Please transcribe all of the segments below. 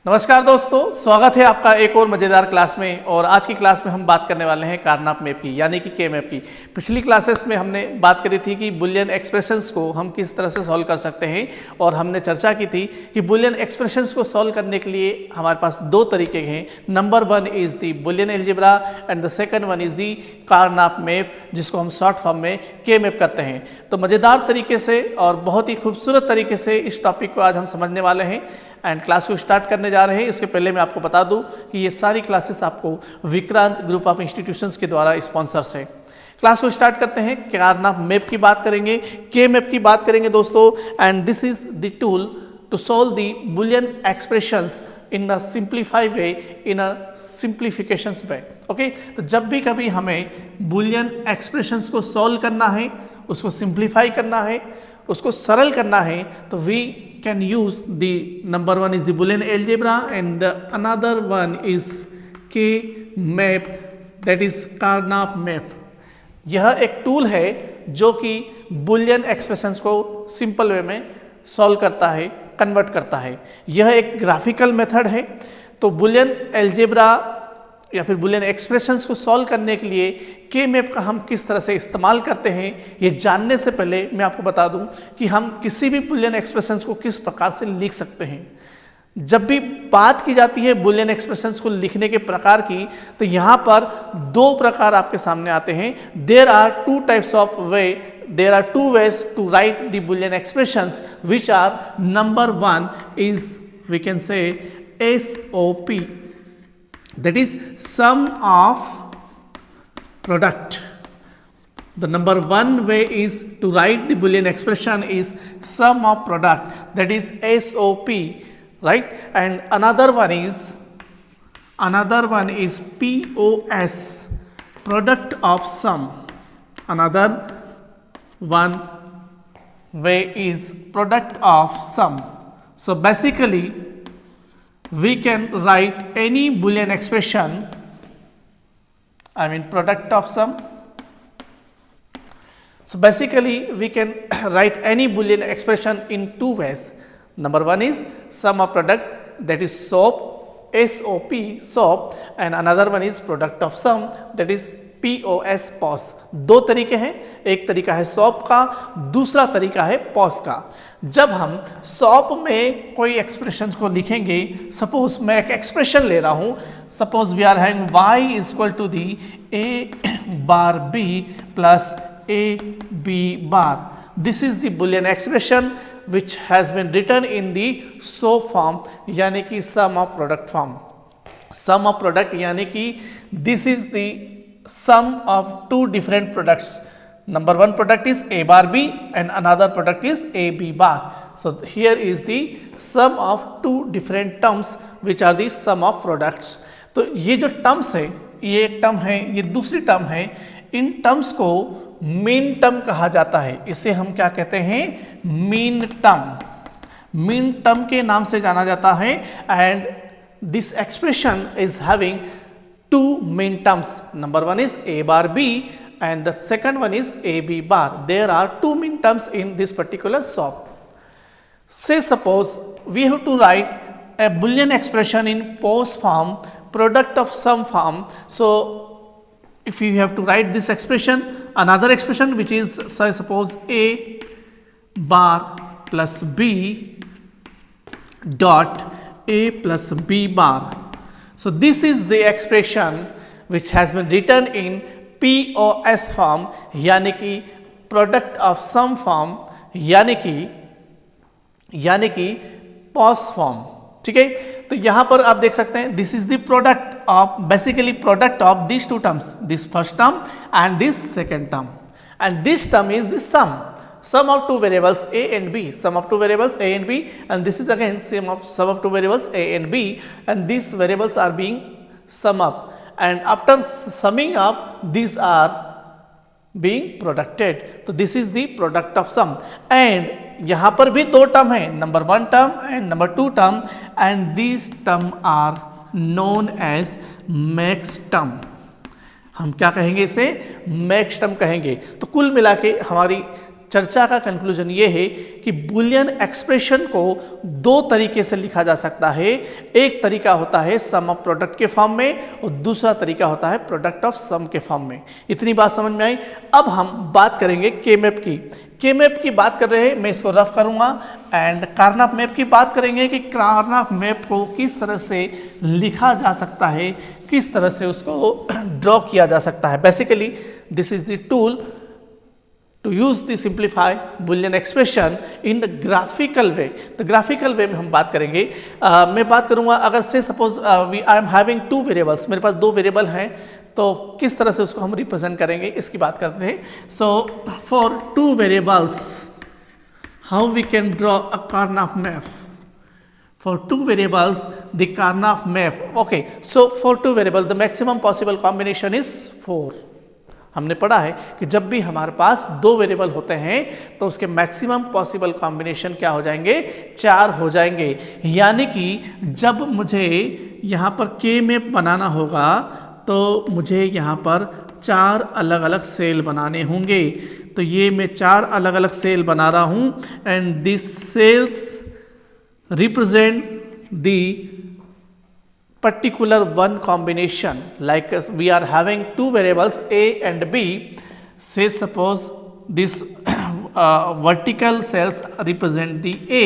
नमस्कार दोस्तों, स्वागत है आपका एक और मज़ेदार क्लास में। और आज की क्लास में हम बात करने वाले हैं कार्नाप मैप की, यानी कि के मैप की। पिछली क्लासेस में हमने बात करी थी कि बुलियन एक्सप्रेशंस को हम किस तरह से सॉल्व कर सकते हैं, और हमने चर्चा की थी कि बुलियन एक्सप्रेशंस को सॉल्व करने के लिए हमारे पास दो तरीके हैं। Number one is the Boolean algebra and the second one is the Karnaugh map, जिसको हम शॉर्ट फॉर्म में के मैप करते हैं। तो मज़ेदार तरीके से और बहुत ही खूबसूरत तरीके से इस टॉपिक को आज हम समझने वाले हैं एंड क्लास को स्टार्ट करने जा रहे हैं। इसके पहले मैं आपको बता दूं कि ये सारी क्लासेस आपको विक्रांत ग्रुप ऑफ इंस्टीट्यूशंस के द्वारा स्पॉन्सर्स है। क्लास को स्टार्ट करते हैं। कार्नाप मैप की बात करेंगे, के मैप की बात करेंगे दोस्तों। And this is the tool to solve the Boolean expressions in a simplify way, in a simplifications way. Okay, तो जब भी कभी हमें बुलियन एक्सप्रेशंस को सॉल्व करना है, उसको सिंप्लीफाई करना है, उसको सरल करना है, तो we can use the number one is the Boolean algebra and the another one is K map, that is Karnaap map। यह एक टूल है जो कि बुलियन एक्सप्रेशंस को सिंपल वे में सॉल्व करता है, कन्वर्ट करता है। यह एक ग्राफिकल मेथड है। तो बुलियन एल्जेब्रा या फिर बुलियन एक्सप्रेशंस को सॉल्व करने के लिए के मैप का हम किस तरह से इस्तेमाल करते हैं, ये जानने से पहले मैं आपको बता दूं कि हम किसी भी बुलियन एक्सप्रेशंस को किस प्रकार से लिख सकते हैं। जब भी बात की जाती है बुलियन एक्सप्रेशंस को लिखने के प्रकार की, तो यहाँ पर दो प्रकार आपके सामने आते हैं। There are two types of way, there are two ways to write the Boolean expressions, which are number one is we can say SOP, that is sum of product. The number one way is to write the Boolean expression is sum of product, that is SOP, right? And another one is POS, product of sum. Another one way is product of sum. So basically we can write any Boolean expression, I mean product of sum. So basically we can write any Boolean expression in two ways. Number one is sum of product, that is SOP, SOP, and another one is product of sum, that is POS, POS। दो तरीके हैं, एक तरीका है shop का, दूसरा तरीका है पॉस का। जब हम सॉप में कोई एक्सप्रेशन को लिखेंगे, सपोज मैं एक एक्सप्रेशन ले रहा हूं, suppose we are having y is equal to the a bar b plus a b bar. This is the Boolean expression which has been written in the SOP form, यानी कि sum of product form. Sum of product यानी कि this is the sum of two different products. Number one product is a bar b and another product is a b bar. So here is the sum of two different terms which are the sum of products. तो ये जो terms है, ये एक term है, ये दूसरी term है। इन टर्म्स को मीन टर्म कहा जाता है। इसे हम क्या कहते हैं? Mean term. मीन टर्म के नाम से जाना जाता है। And this expression is having two main terms. Number one is a bar b and the second one is a b bar. There are two main terms in this particular SOP. Say suppose we have to write a Boolean expression in POS form, product of sum form. So if you have to write this expression, another expression which is, say suppose a bar plus b dot a plus b bar. So this is the expression which has been written in POS form, यानी कि product of sum form, यानी कि POS form। ठीक है, तो यहां पर आप देख सकते हैं this is the product of, basically product of these two terms, this first term and this second term, and this term is the sum of two variables a and b, sum of two variables a and b, and this is again sum of two variables a and b, and these variables are being sum up, and after summing up these are being producted. तो this is the product of sum। and यहाँ पर भी दो term है, number one term and number two term, and these term are known as max term। हम क्या कहेंगे? इसे मैक्स टर्म कहेंगे। तो कुल मिला के हमारी चर्चा का कंक्लूजन ये है कि बुलियन एक्सप्रेशन को दो तरीके से लिखा जा सकता है। एक तरीका होता है सम ऑफ प्रोडक्ट के फॉर्म में और दूसरा तरीका होता है प्रोडक्ट ऑफ सम के फॉर्म में। इतनी बात समझ में आई। अब हम बात करेंगे के मैप की। के मैप की बात कर रहे हैं, मैं इसको रफ करूंगा एंड कार्नाप मैप की बात करेंगे कि कार्नाप मैप को किस तरह से लिखा जा सकता है, किस तरह से उसको ड्रॉ किया जा सकता है। Basically this is the tool to use the simplify Boolean expression in the graphical way। तो graphical way में हम बात करेंगे। मैं बात करूंगा अगर से suppose I am having two variables, मेरे पास दो वेरिएबल हैं, तो किस तरह से उसको हम रिप्रेजेंट करेंगे इसकी बात करते हैं। So for two variables how we can draw a Karnaugh map. For two variables, the Karnaugh map. Okay, so for two variables, the maximum possible combination is 4। हमने पढ़ा है कि जब भी हमारे पास दो वेरिएबल होते हैं तो उसके मैक्सिमम पॉसिबल कॉम्बिनेशन क्या हो जाएंगे, 4 हो जाएंगे। यानी कि जब मुझे यहाँ पर के मैप बनाना होगा तो मुझे यहाँ पर 4 अलग अलग सेल बनाने होंगे। तो ये मैं 4 अलग अलग सेल बना रहा हूँ and this cells represent the particular one combination, like we are having two variables a and b. Say suppose this vertical cells represent the a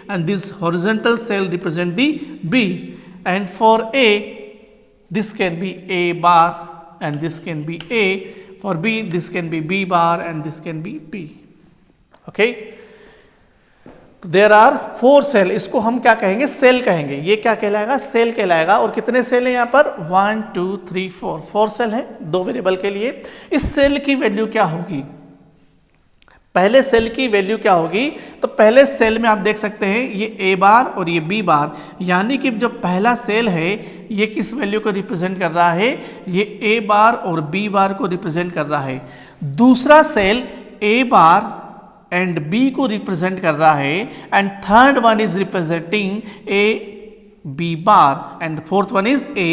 and this horizontal cell represent the b, and for a this can be a bar and this can be a, for b this can be b bar and this can be b। okay, there are 4 cell, इसको हम क्या कहेंगे, cell कहेंगे। ये क्या कहलाएगा, cell कहलाएगा। और कितने सेल हैं यहाँ पर, 1 2 3 4 सेल हैं दो वेरिएबल के लिए। इस सेल की वैल्यू क्या होगी, पहले सेल की वैल्यू क्या होगी, तो पहले सेल में आप देख सकते हैं ये ए बार और ये बी बार, यानी कि जो पहला सेल है ये किस वैल्यू को रिप्रेजेंट कर रहा है, ये ए बार और बी बार को रिप्रेजेंट कर रहा है। दूसरा cell A bar and B को रिप्रेजेंट कर रहा है and third one is representing A B bar and fourth one is A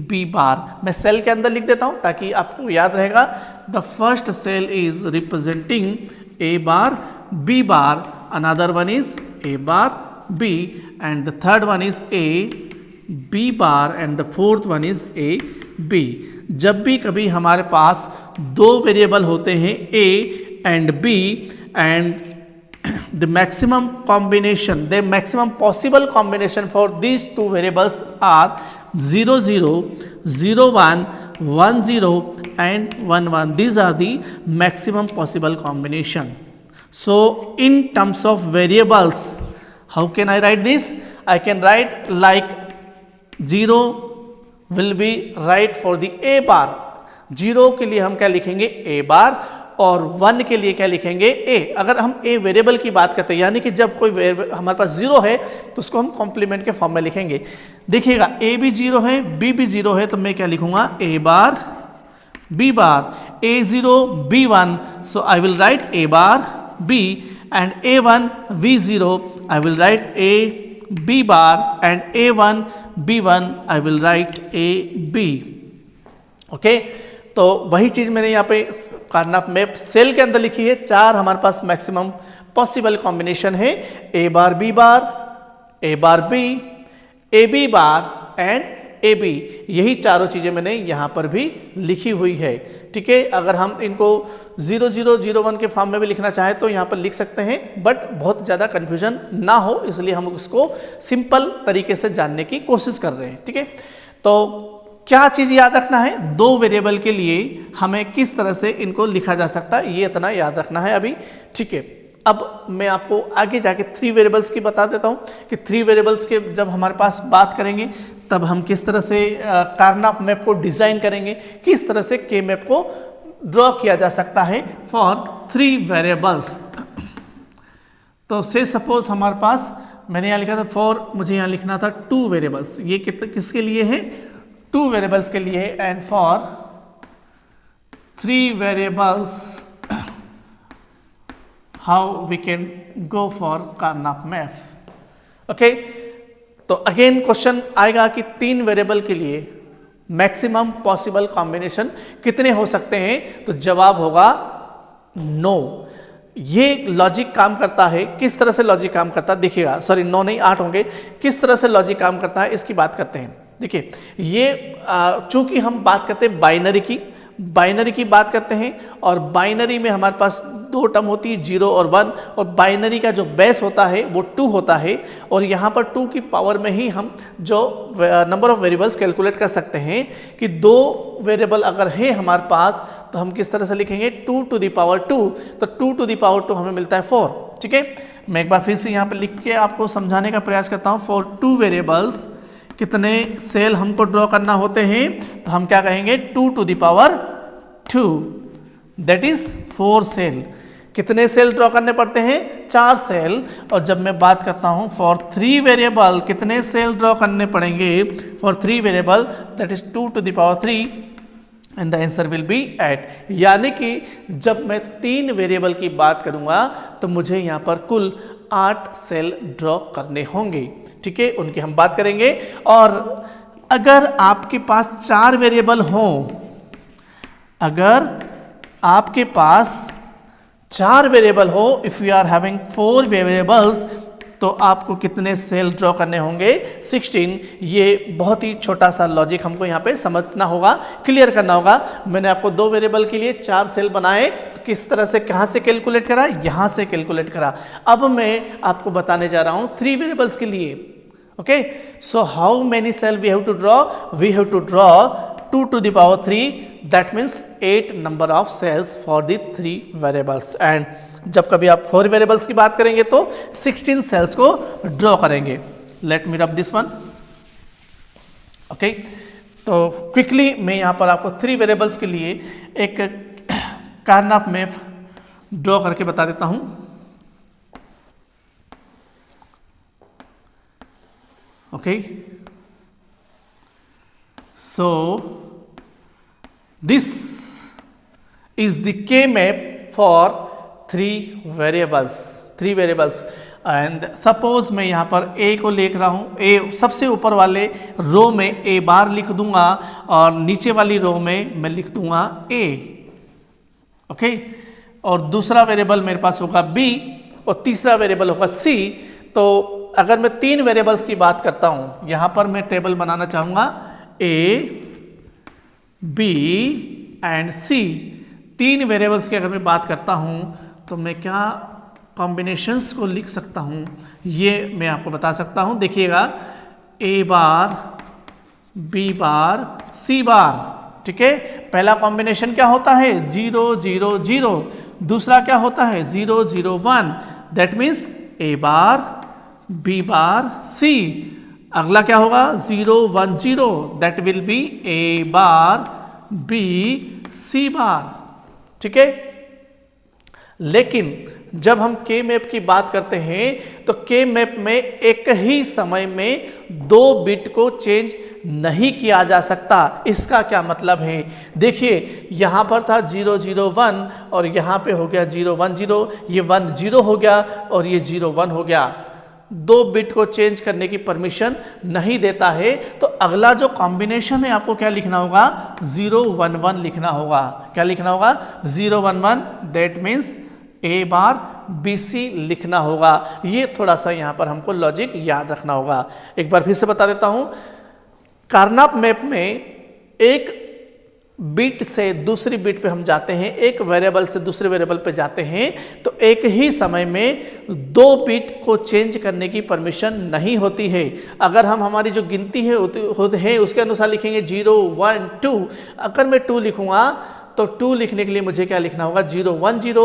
B bar. मैं सेल के अंदर लिख देता हूं ताकि आपको याद रहेगा। The first cell is representing A bar B bar, another one is A bar B and the third one is A B bar and the fourth one is A B. जब भी कभी हमारे पास दो वेरिएबल होते हैं A and B and the maximum combination, the maximum possible combination for these two variables are 0 0 0 1 1 0 and 1 1. These are the maximum possible combination. So in terms of variables, how can I write this? I can write like 0 will be right for the a bar, 0 के लिए हम क्या लिखेंगे, a bar, और 1 के लिए क्या लिखेंगे, a। अगर हम a वेरिएबल की बात करते हैं, यानी कि जब कोई हमारे पास 0 है तो उसको हम कॉम्प्लीमेंट के फॉर्म में लिखेंगे। देखिएगा a भी 0 है, b भी 0 है, तो मैं क्या लिखूंगा, a bar b bar, a0 b1, so I will write a bar b and a1 v0, I will write a b bar and a1 b1, I will write a b। Okay, तो वही चीज मैंने यहाँ पे कार्नाप map cell के अंदर लिखी है। 4 हमारे पास मैक्सिमम पॉसिबल कॉम्बिनेशन है, A bar B bar, A bar B, A B bar and A B. यही चारों चीजें मैंने यहाँ पर भी लिखी हुई है। ठीक है, अगर हम इनको 0 0 0 1 के फॉर्म में भी लिखना चाहें तो यहाँ पर लिख सकते हैं, बट बहुत ज़्यादा कन्फ्यूजन ना हो इसलिए हम उसको सिंपल तरीके से जानने की कोशिश कर रहे हैं। ठीक है, तो क्या चीज़ याद रखना है, दो वेरिएबल के लिए हमें किस तरह से इनको लिखा जा सकता है, ये इतना याद रखना है अभी। ठीक है, अब मैं आपको आगे जाके 3 वेरिएबल्स की बता देता हूँ कि 3 वेरिएबल्स के जब हमारे पास बात करेंगे तब हम किस तरह से कार्नाप मैप को डिज़ाइन करेंगे, किस तरह से के मैप को ड्रॉ किया जा सकता है फॉर 3 वेरिएबल्स। तो से सपोज हमारे पास मैंने यहाँ लिखा था फॉर, मुझे यहाँ लिखना था 2 वेरिएबल्स। ये किसके लिए है, 2 वेरिएबल्स के लिए, and for 3 variables how we can go for Karnaugh map. Okay, तो अगेन क्वेश्चन आएगा कि 3 वेरिएबल के लिए मैक्सिमम पॉसिबल कॉम्बिनेशन कितने हो सकते हैं, तो जवाब होगा नो। ये लॉजिक काम करता है। किस तरह से लॉजिक काम करता है देखिएगा, सॉरी 9 नहीं 8 होंगे। किस तरह से लॉजिक काम करता है इसकी बात करते हैं। देखिए ये चूंकि हम बात करते हैं बाइनरी की बात करते हैं, और बाइनरी में हमारे पास दो टर्म होती है 0 और 1, और बाइनरी का जो बेस होता है वो 2 होता है, और यहाँ पर 2 की पावर में ही हम जो नंबर ऑफ वेरिएबल्स कैलकुलेट कर सकते हैं कि 2 वेरिएबल अगर है हमारे पास तो हम किस तरह से लिखेंगे 2 to the power 2, तो 2 to the power 2 हमें मिलता है 4। ठीक है, मैं एक बार फिर से यहाँ पर लिख के आपको समझाने का प्रयास करता हूँ। फॉर 2 वेरिएबल्स कितने सेल हमको ड्रॉ करना होते हैं, तो हम क्या कहेंगे 2 to the power 2, that is 4 cell. कितने सेल ड्रॉ करने पड़ते हैं 4 सेल। और जब मैं बात करता हूं फॉर 3 वेरिएबल कितने सेल ड्रॉ करने पड़ेंगे, for 3 variable that is 2 to the power 3 and the answer will be 8। यानी कि जब मैं 3 वेरिएबल की बात करूंगा तो मुझे यहां पर कुल 8 सेल ड्रॉ करने होंगे। ठीक है, उनकी हम बात करेंगे। और अगर आपके पास 4 वेरिएबल हो, अगर आपके पास 4 वेरिएबल हो, if you are having 4 variables, तो आपको कितने सेल ड्रॉ करने होंगे 16। ये बहुत ही छोटा सा लॉजिक हमको यहाँ पे समझना होगा, क्लियर करना होगा। मैंने आपको 2 वेरिएबल के लिए 4 सेल बनाए, तो किस तरह से कहाँ से कैलकुलेट करा, यहाँ से कैलकुलेट करा। अब मैं आपको बताने जा रहा हूँ 3 वेरिएबल्स के लिए। Okay, so how many cell we have to draw, we have to draw 2 to the power 3, that means 8 number of cells for the 3 variables। and जब कभी आप 4 वेरिएबल्स की बात करेंगे तो 16 सेल्स को ड्रॉ करेंगे। Let me rub this one. Okay, तो क्विकली मैं यहाँ पर आपको 3 वेरिएबल्स के लिए एक कार्नाप मैप ड्रॉ करके बता देता हूँ। Okay, so this is the K map for 3 variables and suppose मैं यहाँ पर A को लिख रहा हूँ। A सबसे ऊपर वाले रो में A बार लिख दूंगा और नीचे वाली रो में मैं लिख दूंगा A। ओके, और दूसरा वेरिएबल मेरे पास होगा B और तीसरा वेरिएबल होगा C। तो अगर मैं 3 वेरिएबल्स की बात करता हूँ, यहाँ पर मैं टेबल बनाना चाहूँगा A, B and C। 3 variables की अगर मैं बात करता हूँ तो मैं क्या कॉम्बिनेशंस को लिख सकता हूँ, ये मैं आपको बता सकता हूँ। देखिएगा A bar, B bar, C बार। ठीक है, पहला कॉम्बिनेशन क्या होता है 0 0 0, दूसरा क्या होता है 0 0 1, that means A bar, B bar, C। अगला क्या होगा 0 1 0, that will be A bar, B, C बार। ठीक है, लेकिन जब हम के मैप की बात करते हैं तो के मैप में एक ही समय में 2 बिट को चेंज नहीं किया जा सकता। इसका क्या मतलब है, देखिए यहाँ पर था 0 0 1 और यहाँ पे हो गया 0 1 0, ये 1 0 हो गया और ये 0 1 हो गया। 2 बिट को चेंज करने की परमिशन नहीं देता है। तो अगला जो कॉम्बिनेशन है आपको क्या लिखना होगा 0 1 1 लिखना होगा। क्या लिखना होगा 0 1 1, that means A bar B C लिखना होगा। ये थोड़ा सा यहाँ पर हमको लॉजिक याद रखना होगा। एक बार फिर से बता देता हूँ, कार्नाप मैप में एक बिट से दूसरी बिट पे हम जाते हैं, एक वेरिएबल से दूसरे वेरिएबल पे जाते हैं, तो एक ही समय में 2 बिट को चेंज करने की परमिशन नहीं होती है। अगर हम हमारी जो गिनती है उसके अनुसार लिखेंगे 0 1 2, अगर मैं 2 लिखूंगा तो 2 लिखने के लिए मुझे क्या लिखना होगा 0 1 0,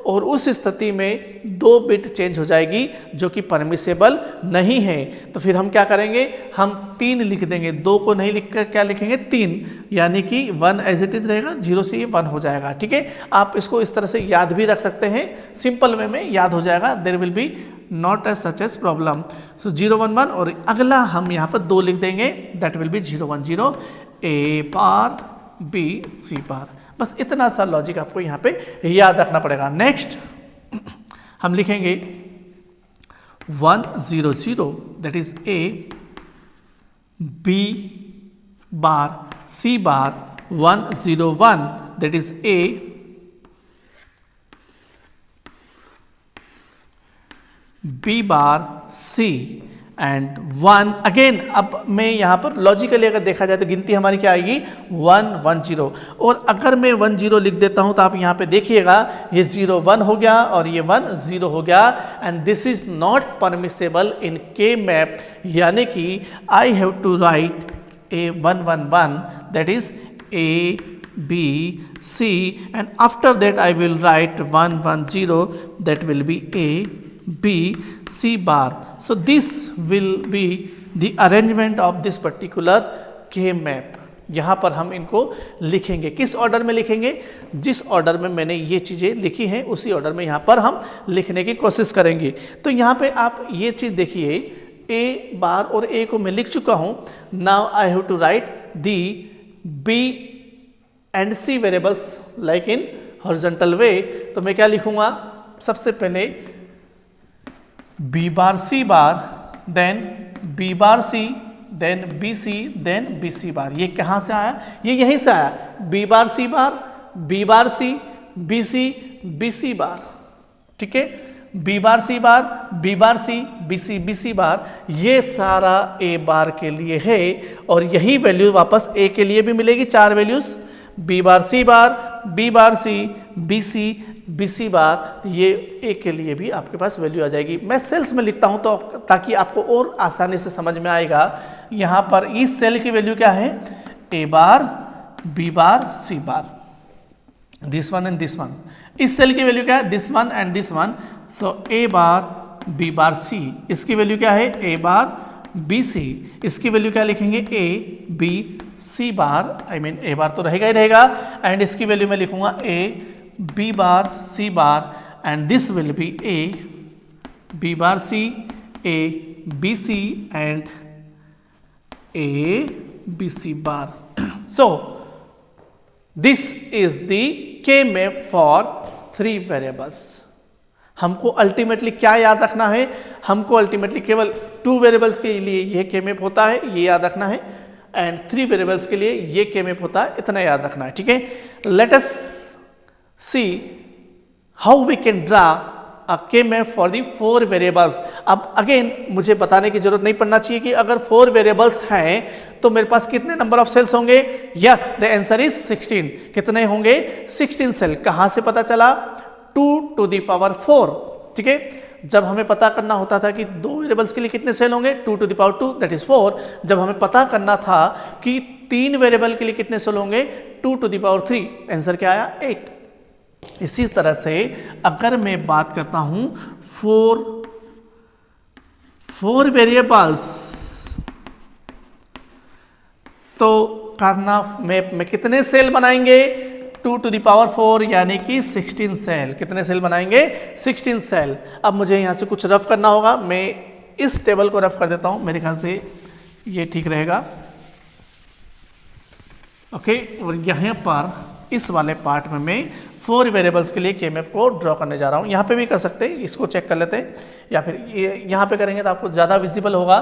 और उस स्थिति में 2 बिट चेंज हो जाएगी जो कि परमिसेबल नहीं है। तो फिर हम क्या करेंगे, हम 3 लिख देंगे, 2 को नहीं लिखकर क्या लिखेंगे 3, यानी कि 1 एज इट इज रहेगा, 0 से ये 1 हो जाएगा। ठीक है, आप इसको इस तरह से याद भी रख सकते हैं, सिंपल वे में याद हो जाएगा, there will be not as such as problem. So 0 1 1 और अगला हम यहाँ पर 2 लिख देंगे, that will be 0 1 0, A bar B C बार। बस इतना सा लॉजिक आपको यहाँ पे याद रखना पड़ेगा। नेक्स्ट हम लिखेंगे 1 0 0, that is A, B bar C bar, 1 0 1, that is A, B bar C and 1 again. अब मैं यहाँ पर लॉजिकली अगर देखा जाए तो गिनती हमारी क्या आएगी 1 1 0, और अगर मैं 1 0 लिख देता हूँ तो आप यहाँ पे देखिएगा ये 0 1 हो गया और ये 1 0 हो गया, and this is not permissible in K map, यानी कि I have to write A 1 1 1, that is A B C, and after that I will write 1 1 0, that will be A B C bar. So this will be the arrangement of this particular K map. यहाँ पर हम इनको लिखेंगे, किस order में लिखेंगे, जिस order में मैंने ये चीज़ें लिखी हैं उसी ऑर्डर में यहाँ पर हम लिखने की कोशिश करेंगे। तो यहाँ पे आप ये चीज़ देखिए, ए बार और ए को मैं लिख चुका हूँ। Now I have to write the B and C variables like in horizontal way. तो मैं क्या लिखूँगा, सबसे पहले B bar C bar, then B bar C, then B C, then B C bar. ये कहाँ से आया, ये यहीं से आया, B bar C bar, B bar C, B C bar, ठीक है, B bar C bar, B bar C, B C bar, ये सारा ए बार के लिए है, और यही वैल्यू वापस ए के लिए भी मिलेगी, 4 values, B bar C bar, B bar C, B C बार, तो ये ए के लिए भी आपके पास वैल्यू आ जाएगी। मैं सेल्स में लिखता हूं तो ताकि आपको और आसानी से समझ में आएगा। यहाँ पर इस सेल की वैल्यू क्या है, A bar, B bar, C bar, this one and this one. इस सेल की वैल्यू क्या है, this one and this one. So A bar, B bar, C, इसकी वैल्यू क्या है, ए बार, बी सी, इसकी वैल्यू क्या लिखेंगे, ए B C bar, I mean ए बार तो रहेगा ही रहेगा, एंड इसकी वैल्यू मैं लिखूंगा A B bar C bar, and this will be A B bar C, A B C, and A B C bar. So this is the K map for 3 variables. हमको ultimately क्या याद रखना है, हमको ultimately केवल 2 variables के लिए ये के मैप होता है, ये याद रखना है, एंड 3 वेरिएबल्स के लिए ये के मैप होता है, इतना याद रखना है, ठीक है। Let us see how we can draw a K map for the 4 variables. अब अगेन मुझे बताने की जरूरत नहीं पड़ना चाहिए कि अगर 4 वेरिएबल्स हैं तो मेरे पास कितने नंबर ऑफ सेल्स होंगे। Yes, the answer is 16। कितने होंगे, 16 सेल। कहां से पता चला, 2 to the power 4, ठीक है। जब हमें पता करना होता था कि 2 वेरिएबल्स के लिए कितने सेल होंगे, 2 to the power 2, that is 4। जब हमें पता करना था कि 3 वेरिएबल के लिए कितने सेल होंगे, 2 to the power 3, आंसर क्या आया, 8। इसी तरह से अगर मैं बात करता हूं 4 वेरिएबल्स, तो कार्नाफ मैप में कितने सेल बनाएंगे, 2 to the power 4 यानी कि 16 सेल। कितने सेल बनाएंगे, 16 सेल। अब मुझे यहाँ से कुछ रफ करना होगा, मैं इस टेबल को रफ कर देता हूँ, मेरे ख्याल से ये ठीक रहेगा, ओके। और यहाँ पर इस वाले पार्ट में मैं 4 वेरिएबल्स के लिए के मैप को ड्रॉ करने जा रहा हूँ। यहाँ पे भी कर सकते हैं, इसको चेक कर लेते हैं, या फिर ये यहाँ पे करेंगे तो आपको ज़्यादा विजिबल होगा।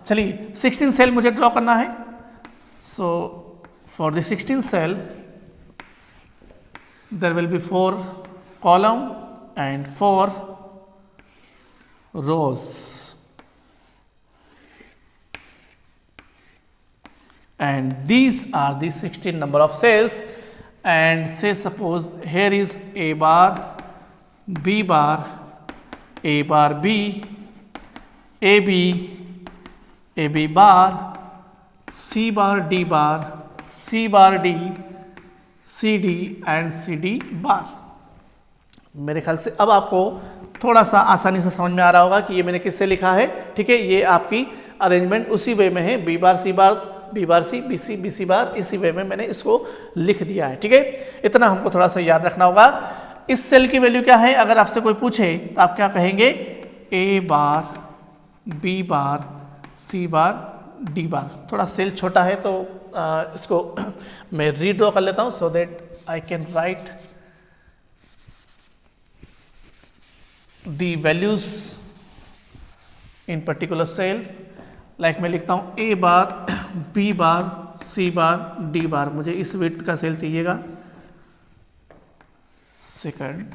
चलिए 16 सेल मुझे ड्रॉ करना है। So for the 16 cell there will be 4 column and 4 rows, and these are the 16 number of cells, and say suppose here is A bar, B bar, A bar B, AB, AB bar, C bar, D bar, C bar D, C D and C D bar. मेरे ख्याल से अब आपको थोड़ा सा आसानी से समझ में आ रहा होगा कि ये मैंने किससे लिखा है, ठीक है। ये आपकी अरेंजमेंट उसी वे में है, B bar C bar, B bar C, B C बार, इसी वे में मैंने इसको लिख दिया है, ठीक है। इतना हमको थोड़ा सा याद रखना होगा। इस सेल की वैल्यू क्या है, अगर आपसे कोई पूछे तो आप क्या कहेंगे, ए बार, बी बार, सी बार, डी बार। थोड़ा सेल छोटा है तो इसको मैं रीड्रॉ कर लेता हूं, so that I can write the values in particular cell. Like मैं लिखता हूं ए बार, बी बार, सी बार, डी बार। मुझे इस विड्थ का सेल चाहिएगा, second,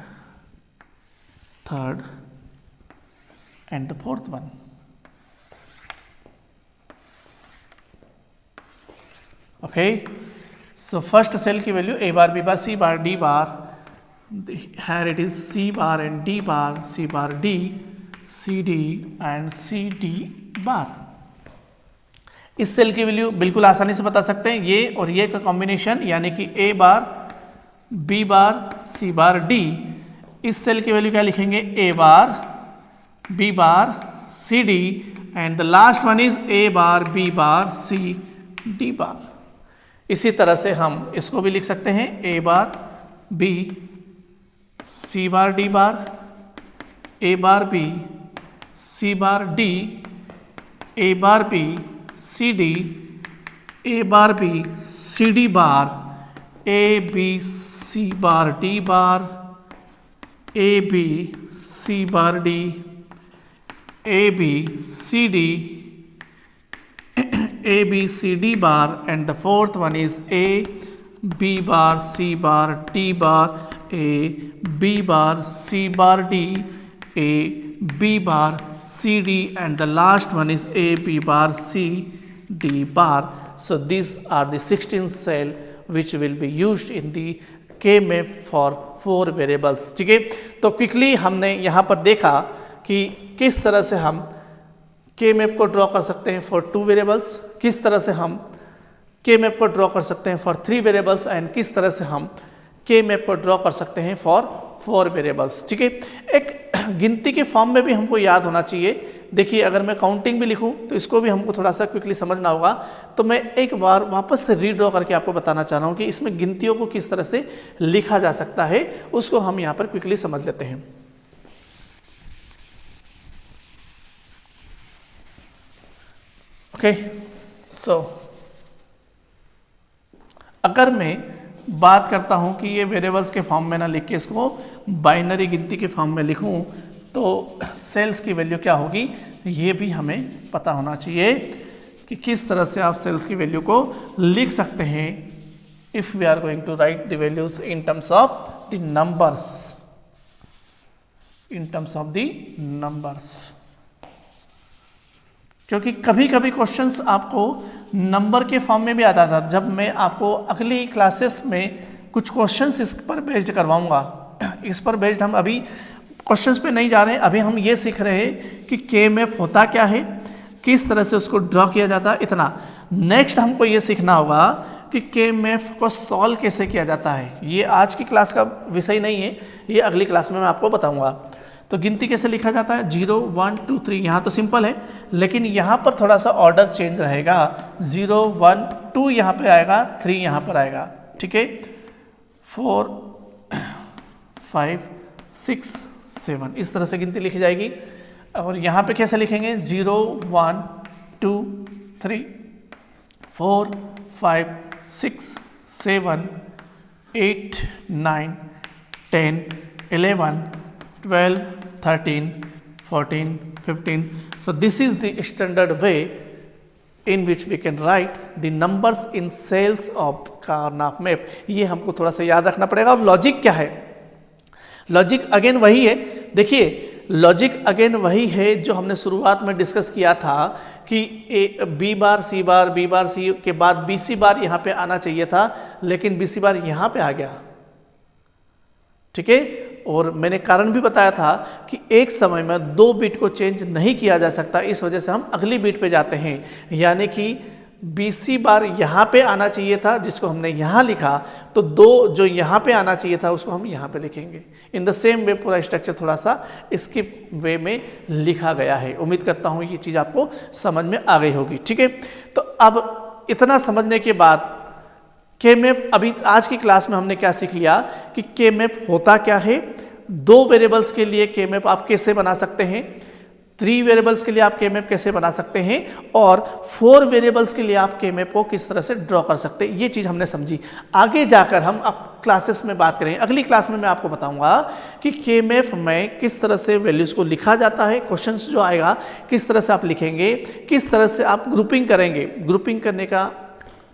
third and the fourth one. Okay, so first cell की value a bar, b bar, c bar, d bar. Here it is c bar and d bar, c bar d, c d and c d bar. इस cell की value बिल्कुल आसानी से बता सकते हैं, ये और ये का कॉम्बिनेशन यानी कि a bar, b bar, c bar, d. इस सेल की वैल्यू क्या लिखेंगे? a bar, b bar, c d and the last one is a bar, b bar, c d बार. इसी तरह से हम इसको भी लिख सकते हैं a bar, b, c bar, d bar, a bar, b, c bar, d, a bar, b, c d, a bar, b, c d bar, a b, c bar, d bar, a b, c bar, d, a b, c d, a b, c d bar and the fourth one is a b bar, c bar, d bar, a b bar, c bar, d, a b bar, c d and the last one is a b bar, c d bar. So these are the 16 cell which will be used in the K-map for 4 variables. ठीक है, तो quickly हमने यहाँ पर देखा कि किस तरह से हम के मैप को ड्रॉ कर सकते हैं फॉर 2 वेरिएबल्स, किस तरह से हम के मैप को ड्रॉ कर सकते हैं फॉर 3 वेरिएबल्स एंड किस तरह से हम के मैप को ड्रॉ कर सकते हैं फॉर 4 वेरिएबल्स. ठीक है, एक गिनती के फॉर्म में भी हमको याद होना चाहिए. देखिए अगर मैं काउंटिंग भी लिखूं तो इसको भी हमको थोड़ा सा क्विकली समझना होगा. तो मैं एक बार वापस से रीड्रॉ करके आपको बताना चाह रहा हूं कि इसमें गिनतियों को किस तरह से लिखा जा सकता है, उसको हम यहाँ पर क्विकली समझ लेते हैं. ओके, सो अगर मैं बात करता हूं कि ये वेरिएबल्स के फॉर्म में ना लिख के इसको बाइनरी गिनती के फॉर्म में लिखूं तो सेल्स की वैल्यू क्या होगी, ये भी हमें पता होना चाहिए कि किस तरह से आप सेल्स की वैल्यू को लिख सकते हैं. If we are going to write the values in terms of the numbers, in terms of the numbers, क्योंकि कभी कभी क्वेश्चंस आपको नंबर के फॉर्म में भी आता था. जब मैं आपको अगली क्लासेस में कुछ क्वेश्चंस इस पर बेस्ड करवाऊंगा, इस पर बेस्ड हम अभी क्वेश्चंस पे नहीं जा रहे हैं. अभी हम ये सीख रहे हैं कि के मैप होता क्या है, किस तरह से उसको ड्रॉ किया जाता है, इतना. नेक्स्ट हमको ये सीखना होगा कि के मैप को सॉल्व कैसे किया जाता है. ये आज की क्लास का विषय नहीं है, ये अगली क्लास में मैं आपको बताऊँगा. तो गिनती कैसे लिखा जाता है, 0 1 2 3. यहाँ तो सिंपल है, लेकिन यहाँ पर थोड़ा सा ऑर्डर चेंज रहेगा. 0 1 2 यहाँ पे आएगा, 3 यहाँ पर आएगा. ठीक है, 4 5 6 7 इस तरह से गिनती लिखी जाएगी. और यहाँ पे कैसे लिखेंगे, 0 1 2 3 4 5 6 7 8 9 10 11 12 13 14 15. So this is the standard way in which we can write the numbers in cells of Karnaugh map. ये हमको थोड़ा सा याद रखना पड़ेगा. और लॉजिक क्या है, लॉजिक अगेन वही है. देखिए लॉजिक अगेन वही है जो हमने शुरुआत में डिस्कस किया था कि B bar C bar, B bar सी के बाद बी सी बार यहाँ पे आना चाहिए था, लेकिन बी सी बार यहाँ पे आ गया. ठीक है, और मैंने कारण भी बताया था कि एक समय में 2 बिट को चेंज नहीं किया जा सकता. इस वजह से हम अगली बिट पे जाते हैं, यानी कि BC बार यहाँ पे आना चाहिए था जिसको हमने यहाँ लिखा, तो 2 जो यहाँ पे आना चाहिए था उसको हम यहाँ पे लिखेंगे. इन द सेम वे पूरा स्ट्रक्चर थोड़ा सा इसके वे में लिखा गया है. उम्मीद करता हूँ ये चीज़ आपको समझ में आ गई होगी. ठीक है, तो अब इतना समझने के बाद के मैप, अभी आज की क्लास में हमने क्या सीख लिया कि के मैप होता क्या है, 2 वेरिएबल्स के लिए के मैप आप कैसे बना सकते हैं, 3 वेरिएबल्स के लिए आप के मैप कैसे बना सकते हैं, और 4 वेरिएबल्स के लिए आप के मैप को किस तरह से ड्रॉ कर सकते हैं. ये चीज़ हमने समझी. आगे जाकर हम अब क्लासेस में बात करेंगे. अगली क्लास में मैं आपको बताऊंगा कि के मैप में किस तरह से वैल्यूज़ को लिखा जाता है, क्वेश्चंस जो आएगा किस तरह से आप लिखेंगे, किस तरह से आप ग्रुपिंग करेंगे. ग्रुपिंग करने का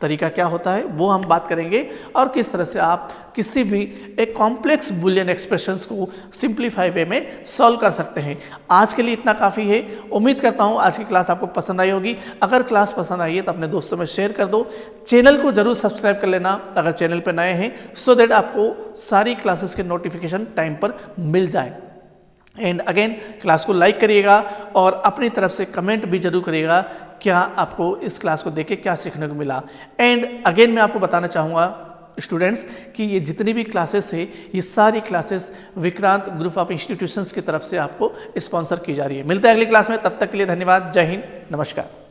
तरीका क्या होता है वो हम बात करेंगे, और किस तरह से आप किसी भी एक कॉम्प्लेक्स बुलियन एक्सप्रेशंस को सिंप्लीफाई वे में सॉल्व कर सकते हैं। आज के लिए इतना काफ़ी है। उम्मीद करता हूँ आज की क्लास आपको पसंद आई होगी। अगर क्लास पसंद आई है तो अपने दोस्तों में शेयर कर दो। चैनल को जरूर सब्सक्राइब कर लेना अगर चैनल पर नए हैं, सो दैट आपको सारी क्लासेस के नोटिफिकेशन टाइम पर मिल जाए। एंड अगेन क्लास को लाइक करिएगा और अपनी तरफ से कमेंट भी जरूर करिएगा क्या आपको इस क्लास को देख के क्या सीखने को मिला। एंड अगेन मैं आपको बताना चाहूँगा स्टूडेंट्स कि ये जितनी भी क्लासेस है ये सारी classes Vikrant group of institutions की तरफ से आपको स्पॉन्सर की जा रही है। मिलते हैं अगली क्लास में, तब तक के लिए धन्यवाद। जय हिंद, नमस्कार।